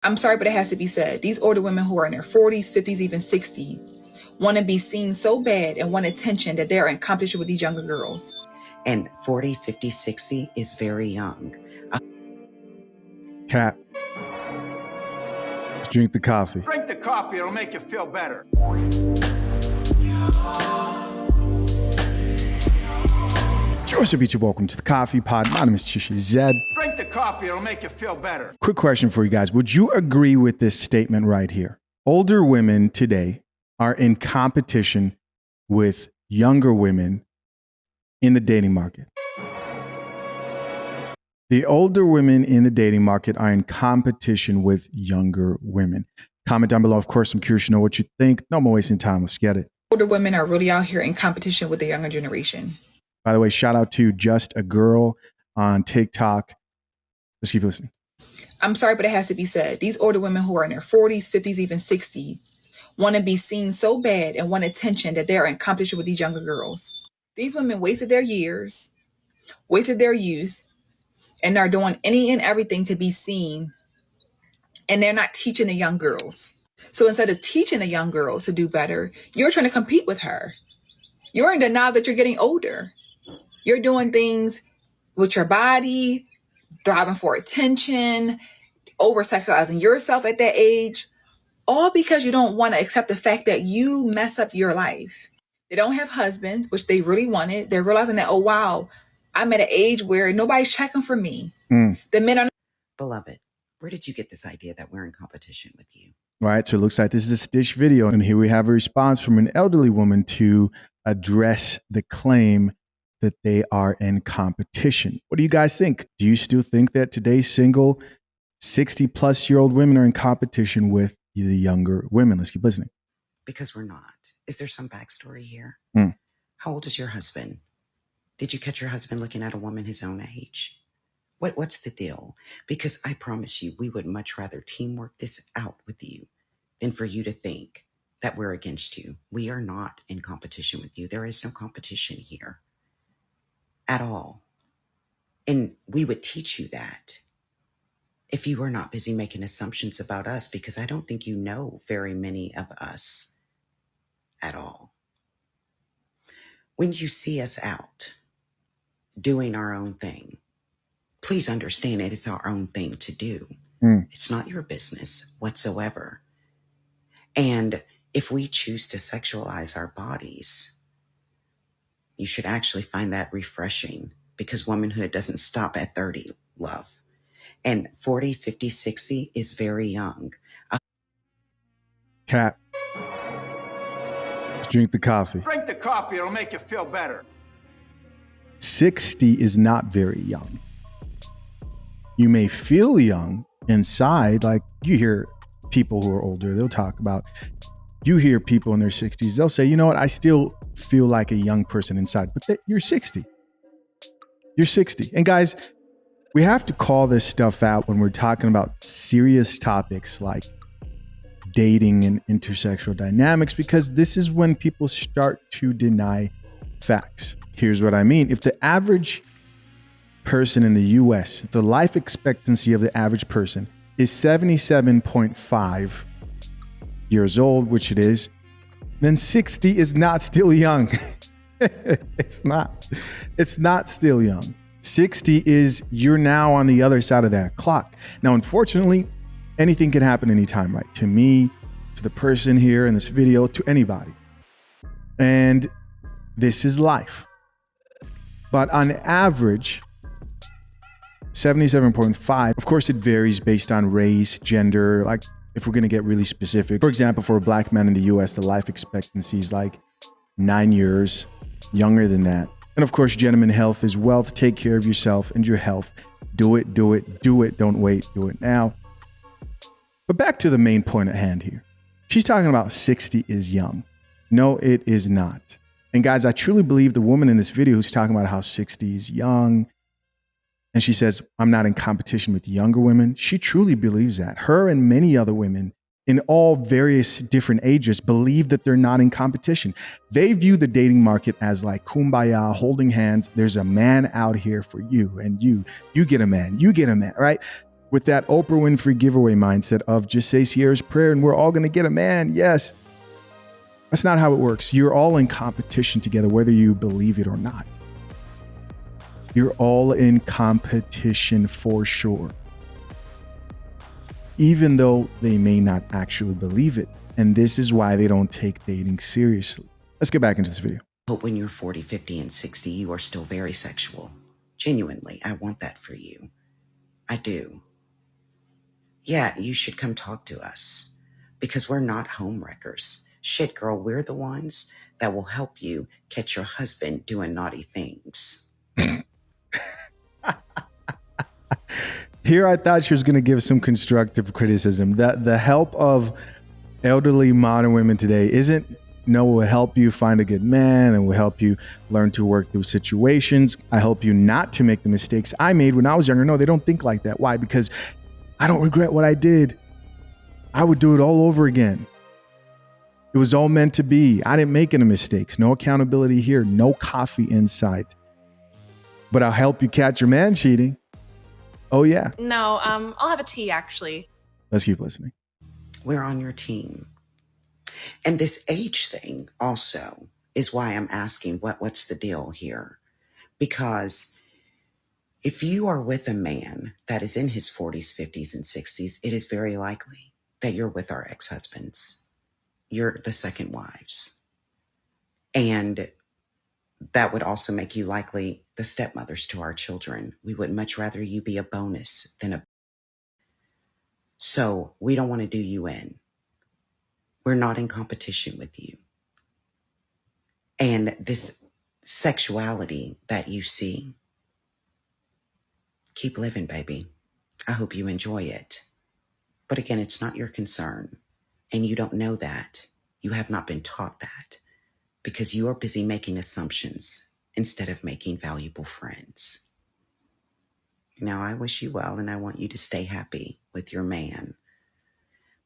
I'm sorry, but it has to be said. These older women who are in their 40s, 50s, even 60s want to be seen so bad and want attention that they're in competition with these younger girls. And 40, 50, 60 is very young. Cat. Drink the coffee. Drink the coffee, it'll make you feel better. What's up, YouTube? Welcome to the Coffee Pod. My name is Chisha Zed. Drink the coffee, it'll make you feel better. Quick question for you guys. Would you agree with this statement right here? Older women today are in competition with younger women in the dating market. The older women in the dating market are in competition with younger women. Comment down below. Of course, I'm curious to know what you think. No more wasting time. Let's get it. Older women are really out here in competition with the younger generation. By the way, shout out to Just a Girl on TikTok. Let's keep listening. I'm sorry, but it has to be said. These older women who are in their 40s, 50s, even 60s want to be seen so bad and want attention that they're in competition with these younger girls. These women wasted their years, wasted their youth, and are doing any and everything to be seen. And they're not teaching the young girls. So instead of teaching the young girls to do better, you're trying to compete with her. You're in denial that you're getting older. You're doing things with your body, thriving for attention, over-sexualizing yourself at that age, all because you don't want to accept the fact that you mess up your life. They don't have husbands, which they really wanted. They're realizing that, oh, wow, I'm at an age where nobody's checking for me. The men are... Beloved, where did you get this idea that we're in competition with you? All right, so it looks like this is a Stitch video. And here we have a response from an elderly woman to address the claim that they are in competition. What do you guys think? Do you still think that today's single 60-plus-year-old women are in competition with the younger women? Let's keep listening. Because we're not. Is there some backstory here? Mm. How old is your husband? Did you catch your husband looking at a woman his own age? What's the deal? Because I promise you, we would much rather teamwork this out with you than for you to think that we're against you. We are not in competition with you. There is no competition here at all. And we would teach you that if you were not busy making assumptions about us, because I don't think you know very many of us at all. When you see us out doing our own thing, please understand that it's our own thing to do. It's not your business whatsoever. And if we choose to sexualize our bodies, you should actually find that refreshing, because womanhood doesn't stop at 30, love. And 40, 50, 60 is very young. Cat. Drink the coffee. Drink the coffee, it'll make you feel better. 60 is not very young. You may feel young inside, like you hear people who are older, they'll talk about, you hear people in their 60s, they'll say, you know what, I still feel like a young person inside, but you're 60. You're 60. And guys, we have to call this stuff out when we're talking about serious topics like dating and intersexual dynamics, because this is when people start to deny facts. Here's what I mean. If the average person in the US, the life expectancy of the average person is 77.5 years old, which it is, then 60 is not still young. It's not still young. 60 is, you're now on the other side of that clock. Now, unfortunately, anything can happen anytime, right? To me, to the person here in this video, to anybody. And this is life. But on average, 77.5, of course, it varies based on race, gender. Like, if we're going to get really specific, for example, for a black man in the US, the life expectancy is like 9 years younger than that. And of course, gentlemen, health is wealth. Take care of yourself and your health. Do it, do it, do it. Don't wait. Do it now. But back to the main point at hand here. She's talking about 60 is young. No, it is not. And guys, I truly believe the woman in this video who's talking about how 60 is young, and she says, I'm not in competition with younger women. She truly believes that. Her and many other women in all various different ages believe that they're not in competition. They view the dating market as like kumbaya, holding hands. There's a man out here for you, and you get a man, right? with that Oprah Winfrey giveaway mindset of just say Sierra's prayer and we're all going to get a man. Yes. That's not how it works. You're all in competition together, whether you believe it or not. You're all in competition for sure, even though they may not actually believe it. And this is why they don't take dating seriously. Let's get back into this video. Hope when you're 40, 50, and 60, you are still very sexual. Genuinely, I want that for you. I do. Yeah, you should come talk to us because we're not home wreckers. Shit, girl, we're the ones that will help you catch your husband doing naughty things. Here I thought she was going to give some constructive criticism. That the help of elderly modern women today isn't, no, will help you find a good man and will help you learn to work through situations. I help you not to make the mistakes I made when I was younger. No, they don't think like that. Why? Because I don't regret what I did. I would do it all over again. It was all meant to be. I didn't make any mistakes. No accountability here. No coffee in sight. But I'll help you catch your man cheating. Oh, yeah. No, I'll have a tea, actually. Let's keep listening. We're on your team. And this age thing also is why I'm asking what's the deal here? Because if you are with a man that is in his 40s, 50s, and 60s, it is very likely that you're with our ex-husbands. You're the second wives. And that would also make you likely the stepmothers to our children. We would much rather you be a bonus than a... So we don't want to do you in. We're not in competition with you. And this sexuality that you see, keep living, baby. I hope you enjoy it. But again, it's not your concern. And you don't know that. You have not been taught that because you are busy making assumptions instead of making valuable friends. Now, I wish you well and I want you to stay happy with your man.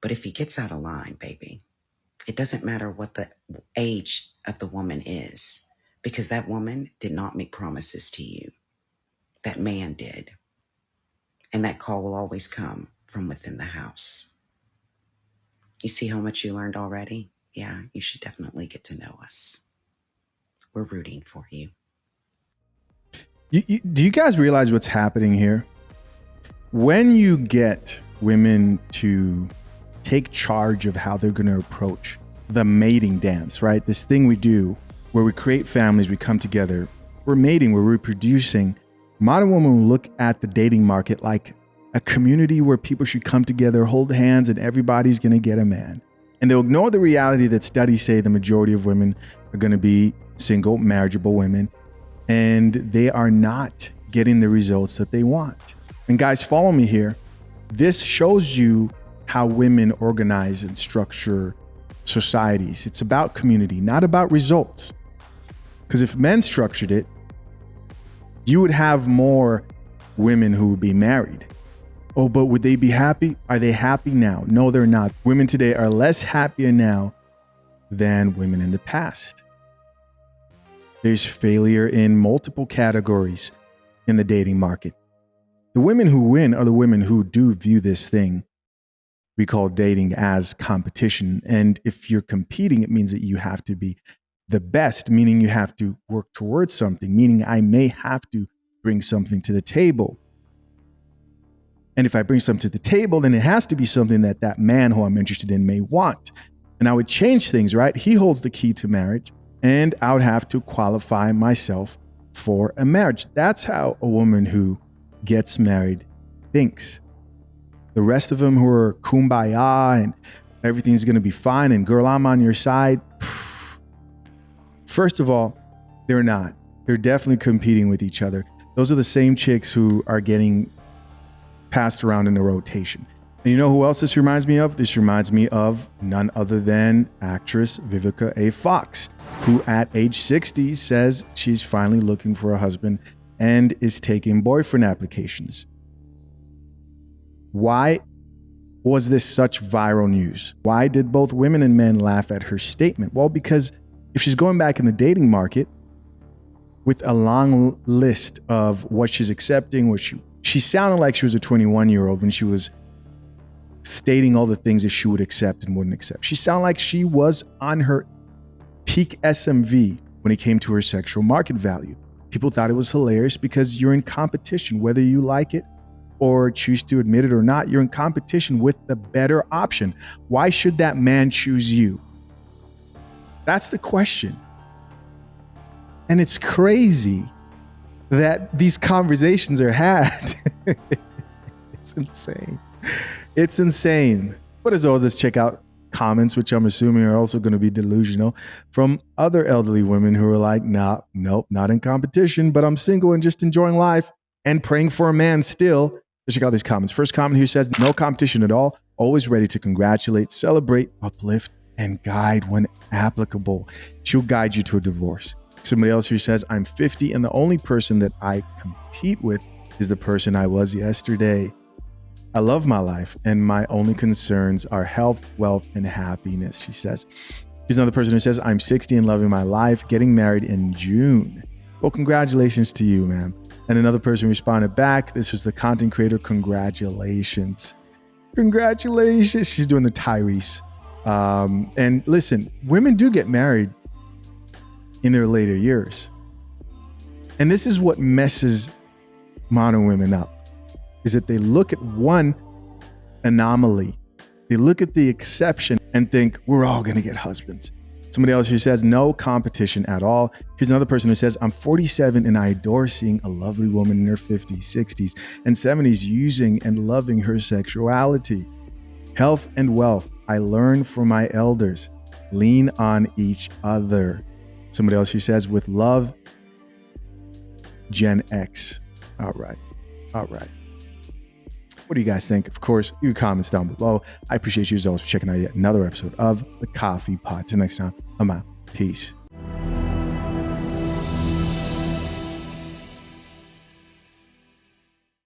But if he gets out of line, baby, it doesn't matter what the age of the woman is because that woman did not make promises to you. That man did. And that call will always come from within the house. You see how much you learned already? Yeah, you should definitely get to know us. We're rooting for you. Do you guys realize what's happening here? When you get women to take charge of how they're going to approach the mating dance, right? This thing we do where we create families, we come together, we're mating, we're reproducing. Modern women will look at the dating market like a community where people should come together, hold hands, and everybody's going to get a man. And they'll ignore the reality that studies say the majority of women are going to be single, marriageable women, and they are not getting the results that they want. And guys, follow me here. This shows you how women organize and structure societies. It's about community, not about results. Because if men structured it, you would have more women who would be married. Oh, but would they be happy? Are they happy now? No, they're not. Women today are less happier now than women in the past. There's failure in multiple categories in the dating market. The women who win are the women who do view this thing we call dating as competition. And if you're competing, it means that you have to be the best, meaning you have to work towards something, meaning I may have to bring something to the table. And if I bring something to the table, then it has to be something that that man who I'm interested in may want. And I would change things, right? He holds the key to marriage, and I would have to qualify myself for a marriage. That's how a woman who gets married thinks. The rest of them who are kumbaya and everything's going to be fine and girl, I'm on your side. First of all, they're not. They're definitely competing with each other. Those are the same chicks who are getting passed around in a rotation. And you know who else this reminds me of? This reminds me of none other than actress Vivica A. Fox, who at age 60 says she's finally looking for a husband and is taking boyfriend applications. Why was this such viral news? Why did both women and men laugh at her statement? Well, because if she's going back in the dating market with a long list of what she's accepting, what she She sounded like she was a 21-year-old when she was stating all the things that she would accept and wouldn't accept. She sounded like she was on her peak SMV when it came to her sexual market value. People thought it was hilarious because you're in competition, whether you like it or choose to admit it or not, you're in competition with the better option. Why should that man choose you? That's the question. And it's crazy that these conversations are had. It's insane. It's insane. But as always, let's check out comments, which I'm assuming are also going to be delusional, from other elderly women who are like, nope, not in competition, but I'm single and just enjoying life and praying for a man still. Let's check out these comments. First comment here says, no competition at all. Always ready to congratulate, celebrate, uplift, and guide when applicable. She'll guide you to a divorce. Somebody else here says, I'm 50 and the only person that I compete with is the person I was yesterday. I love my life and my only concerns are health, wealth, and happiness, she says. Here's another person who says, I'm 60 and loving my life, getting married in June. Well, congratulations to you, ma'am. And another person responded back. This was the content creator. Congratulations. Congratulations. She's doing the Tyrese. And listen, women do get married in their later years. And this is what messes modern women up, is that they look at one anomaly. They look at the exception and think we're all going to get husbands. Somebody else who says no competition at all. Here's another person who says, I'm 47 and I adore seeing a lovely woman in her 50s, 60s, and 70s using and loving her sexuality. Health and wealth. I learn from my elders. Lean on each other. Somebody else who says, with love, Gen X. All right. What do you guys think? Of course, your comments down below. I appreciate you as always for checking out yet another episode of The Coffee Pot. Till next time, I'm out. Peace.